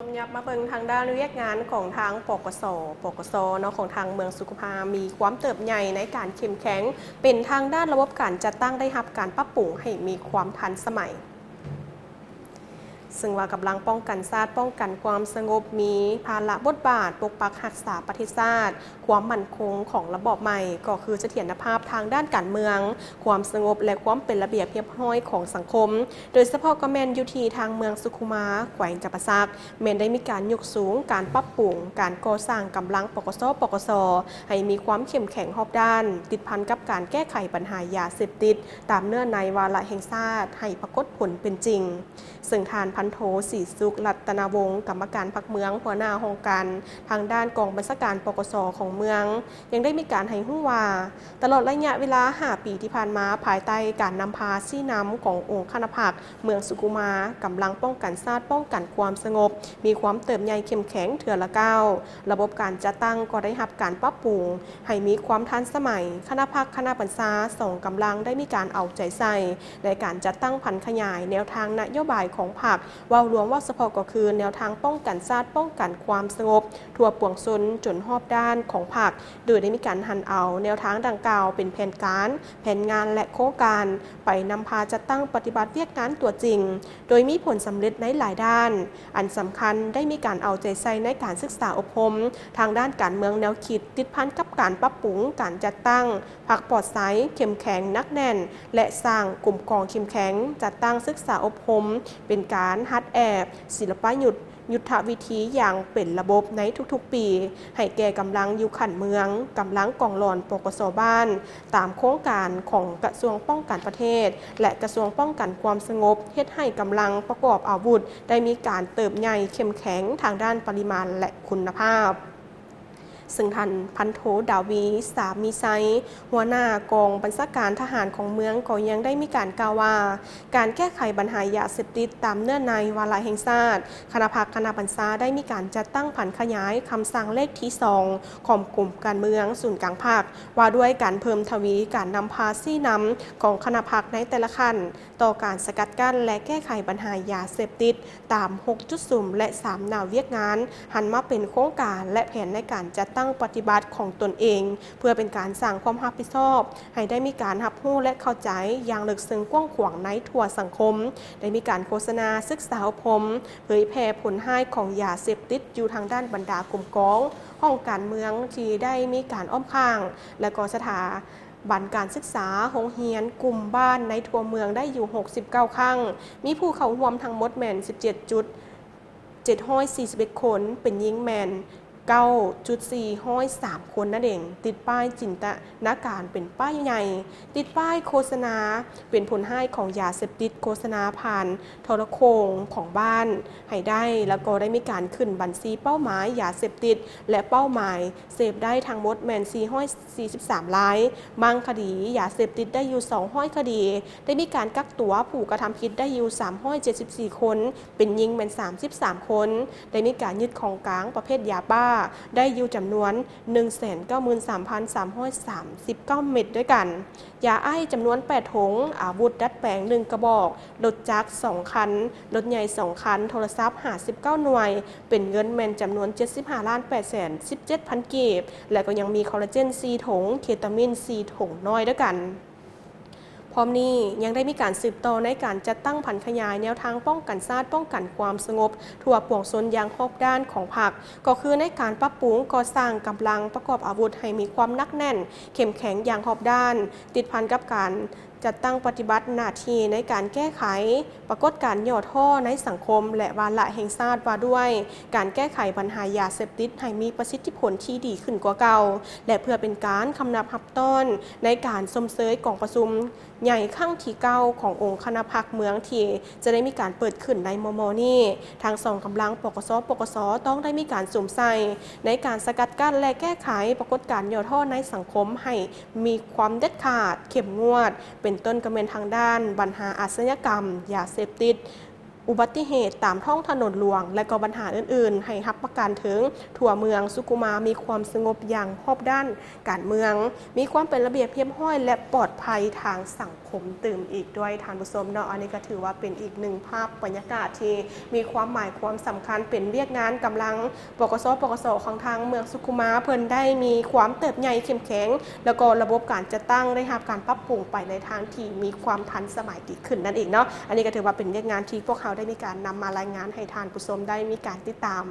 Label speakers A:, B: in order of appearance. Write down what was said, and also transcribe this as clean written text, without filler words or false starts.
A: ยับมาเบิ่งทางด้านเรียกงานของทางปกสเนาะของทางเมืองสุขภามีความเติบใหญ่ในการเข้มแข็งเป็นทางด้านระบบการจัดตั้งได้รับการปรับปรุงให้มีความทันสมัยซึ่งว่ากำลังป้องกันชาติป้องกันความสงบมีภาระบทบาทปกปักรักษาประเทศชาติความมั่นคงของระบอบใหม่ก็คือเสถียรภาพทางด้านการเมืองความสงบและความเป็นระเบียบเรียบร้อยของสังคมโดยเฉพาะก็แมนยุทีทางเมืองสุขุมาแขวงจำปาสักแมนได้มีการยกสูงการปรับปรุงการก่อสร้างกำลังปกสให้มีความเข้มแข็งรอบด้านติดพันกับการแก้ไขปัญหายาเสพติดตามเนื้อในวาระแห่งชาติให้ปรากฏผลเป็นจริงซึ่งทานพันโทศรีสุขรัตนวงศ์กรรมการพรรคเมืองหัวหน้าองค์การทางด้านกองบัญชาการปกสของเมืองยังได้มีการให้หู้ว่าตลอดระยะเวลา5 ปีที่ผ่านมาภายใต้การนำพาชี้นำขององค์คณะพรรคเมืองสุขุมากำลังป้องกันชาติป้องกันความสงบมีความเติบใหญ่เข้มแข็งเถื่อละก้าวระบบการจัดตั้งก็ได้รับการปรับปรุงให้มีความทันสมัยคณะพรรคคณะบัญชาส่งกำลังได้มีการเอาใจใส่ในการจัดตั้งพันขยายแนวทางนโยบายของพรรคว่ารวมว่าเฉพาะก็คือแนวทางป้องกันชาติป้องกันความสงบทั่วปวงชนจนรอบด้านของพรรคโดยได้มีการหันเอาแนวทางดังกล่าวเป็นแผนการแผนงานและโครงการไปนำพาจัดตั้งปฏิบัติเวียกงานตัวจริงโดยมีผลสำเร็จในหลายด้านอันสำคัญได้มีการเอาใจใส่ในการศึกษาอบรมทางด้านการเมืองแนวคิดติดพันกับการปรับปรุงการจัดตั้งพรรคปลอดภัยเข้มแข็งนักแน่นและสร้างกลุ่มกองเข้มแข็งจัดตั้งศึกษาอบรมเป็นการฮัดแอบศิลปยุทธวิธีอย่างเป็นระบบในทุกๆปีให้แก่กำลังอยู่ขันเมืองกำลังกองหลอนปกสบ้านตามโครงการของกระทรวงป้องกันประเทศและกระทรวงป้องกันความสงบเฮ็ดให้กำลังประกอบอาวุธได้มีการเติบใหญ่เข้มแข็งทางด้านปริมาณและคุณภาพซึ่งท่านพันโทดาวีสามีไซหัวหน้ากองบัญชาการทหารของเมืองก็ยังได้มีการกล่าวว่าการแก้ไขปัญหายาเสพติดตามเนื้อในวาระแห่งชาติคณะพรรคคณะบัญชาได้มีการจัดตั้งผันขยายคำสั่งเลขที่2ของกลุ่มการเมืองศูนย์กลางภาคว่าด้วยการเพิ่มทวีการนำพาซี่นำของคณะพรรคในแต่ละขั้นต่อการสกัดกั้นและแก้ไขปัญหายาเสพติดตาม6จุดสุ่มและ3แนวเวียกงานหันมาเป็นโครงการและแผนในการจัดตั้งปฏิบัติของตนเองเพื่อเป็นการสร้างความรับผิดชอบให้ได้มีการรับรู้และเข้าใจอย่างลึกซึ้งกว้างขวางในทั่วสังคมได้มีการโฆษณาศึกษาอบรมเผยแพร่ผลให้ของยาเสพติดอยู่ทางด้านบรรดากลุ่มกองห้องการเมืองที่ได้มีการอ้อมข้างและก็สถาบันการศึกษาโรงเรียนกลุ่มบ้านในทั่วเมืองได้อยู่69ครั้งมีผู้เข้าร่วมทั้งหมดแมน17.741คนเป็นหญิงแมน9.403 คนนั่นเองติดป้ายจินตนาการเป็นป้ายใหญ่ติดป้ายโฆษณาเป็นผลให้ของยาเสพติดโฆษณาผ่านโทรโขงของบ้านให้ได้แล้วก็ได้มีการขึ้นบัญชีเป้าหมายยาเสพติดและเป้าหมายเสพได้ทั้งหมดแมน443รายบางคดียาเสพติดได้อยู่200คดีได้มีการกักตัวผู้กระทำผิดได้อยู่374คนเป็นหญิงแมน33คนได้มีการยึดของกลางประเภทยาบ้าได้อยู่จำนวน 193,339 เม็ดด้วยกันยาไอจำนวน8ถุงอาวุธดัดแปลง1กระบอกรถจักร2คันรถใหญ่2คันโทรศัพท์59หน่วยเป็นเงินแมนจำนวน 75,817,000 กีบและก็ยังมีคอลลาเจน4ถุงเคตามีน4ถุงน้อยด้วยกันพร้อมนี้ยังได้มีการสืบต่อในการจัดตั้งผันขยายแนวทางป้องกันชาติป้องกันความสงบทั่วปวงชนอย่างรอบด้านของพรรคก็คือในการปรับปรุงก่อสร้างกำลังประกอบอาวุธให้มีความหนักแน่นเข้มแข็งอย่างรอบด้านติดพันกับการจัดตั้งปฏิบัติหน้าที่ในการแก้ไขปรากฏการณ์ย่อท่อในสังคมและวาระแห่งชาติว่าด้วยการแก้ไขปัญหายาเสพติดให้มีประสิทธิผลที่ดีขึ้นกว่าเก่าและเพื่อเป็นการคำนับรับต้นในการสมเสยกองประชุมใหญ่ครั้งที่9ขององค์คณะพรรคเมืองที่จะได้มีการเปิดขึ้นในมม.นี้ทาง2กำลังปกสต้องได้มีการสวมใส่ในการสกัดกั้นและแก้ไขปรากฏการณ์ย่อท่อในสังคมให้มีความเด็ดขาดเข้มงวดเป็นต้นกระเม็นทางด้านปัญหาอาชญากรรมยาเสพติดอุบัติเหตุตามท้องถนนหลวงและก็ปัญหาอื่นๆให้รับประกันถึงทั่วเมืองสุขุมามีความสงบอย่างรอบด้านการเมืองมีความเป็นระเบียบเรียบร้อยและปลอดภัยทางสังค ขมตื่มอีกด้วยทานผู้ชมเนาะอันนี้ก็ถือว่าเป็นอีกหนึ่งภาพบรรยากาศที่มีความหมายความสำคัญเป็นเวียกงานกำลังปกสของทางเมืองสุขุมาเพิ่นได้มีความเติบใหญ่เข้มแข็งแล้วก็ระบบการจะตั้งได้รับการปรับปรุงไปในทางที่มีความทันสมัยดีขึ้นนั่นเองเนาะอันนี้ก็ถือว่าเป็นเวียกงานที่พวกเขาได้มีการนำมารายงานให้ทานผู้ชมได้มีการติดตาม